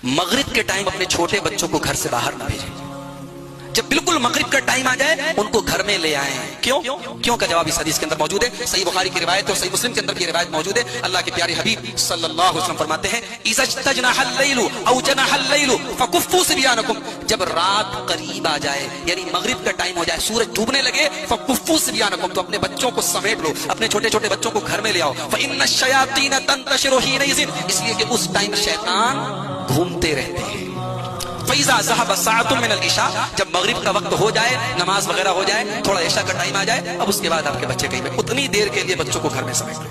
مغرب کے ٹائم اپنے چھوٹے بچوں کو گھر سے باہر نہ بھیجیں. جب بالکل مغرب کا ٹائم آ جائے ان کو گھر میں لے آئیں. کیوں کا جواب اس حدیث کے اندر موجود ہے. صحیح بخاری کی روایت اور صحیح مسلم کے اندر کی روایت موجود ہے. اللہ کے پیارے حبیب صلی اللہ علیہ وسلم فرماتے ہیں اذا استجنح الليل او جنح الليل فكفوا صبيانكم. جب رات قریب آ جائے یعنی مغرب کا ٹائم ہو جائے, سورج ڈوبنے لگے, فكفوا صبيانكم, تو اپنے بچوں کو سمیٹ لو, اپنے چھوٹے چھوٹے بچوں کو گھر میں لے آؤ. فان الشياطين تنتشر حينئذ, اس لیے کہ اس ٹائم شیطان گھومتے رہتے ہیں. فَإِذَا ذَهَبَ سَاعَةٌ مِنَ الْعِشَاءِ, جب مغرب کا وقت ہو جائے, نماز وغیرہ ہو جائے, تھوڑا عشاء کا ٹائم آ جائے, اب اس کے بعد آپ کے بچے کہیں پہ اتنی دیر کے لیے بچوں کو گھر میں سمیٹ لو.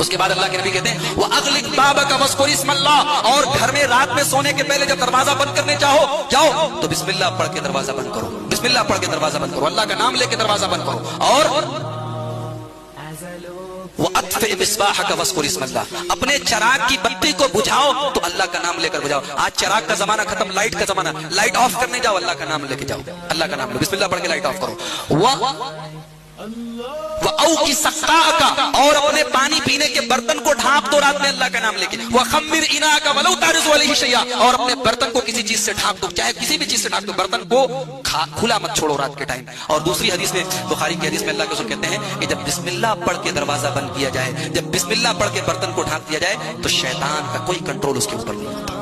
اس کے بعد اللہ کے نبی کہتے ہیں وَأَغْلِقْ بَابَكَ وَاذْكُرِ اسْمَ اللَّهِ, اور گھر میں رات میں سونے کے پہلے جب دروازہ بند کرنے جاؤ تو بسم اللہ پڑھ کے دروازہ بند کرو, بسم اللہ پڑھ کے دروازہ بند کرو, اللہ کا نام لے کے دروازہ بند کرو. اور وَأَطْفِئْ مِصْبَاحَكَ وَاذْكُرِ اسْمَ اللَّهِ, اپنے چراغ کی بتی کو بجھاؤ تو اللہ کا نام لے کر بجھاؤ. آج چراغ کا زمانہ ختم, لائٹ کا زمانہ, لائٹ آف کرنے جاؤ اللہ کا نام لے کے جاؤ, اللہ کا نام لو, بسم اللہ پڑھ کے لائٹ آف کرو. وَأَوْقِ سَقَّاءَكَ, اور اپنے پانی پینے کے برتن کو ڈھانپ دو رات میں اللہ کا نام لے کے. وَخَمِّرْ إِنَاءَكَ وَلَوْ تَعْرِضُ عَلَيْهِ شَيْئًا, اور اپنے برتن کو کسی چیز سے ڈھانپ دو, چاہے کسی بھی چیز سے ڈھانپ دو, برتن کو کھلا مت چھوڑو رات کے ٹائم. اور دوسری حدیث میں, بخاری کی حدیث میں اللہ کے رسول کہتے ہیں کہ جب بسم اللہ پڑھ کے دروازہ بند کیا جائے, جب بسم اللہ پڑھ کے برتن کو ڈھانپ دیا جائے تو شیطان کا کوئی کنٹرول اس کے اوپر نہیں ہوتا.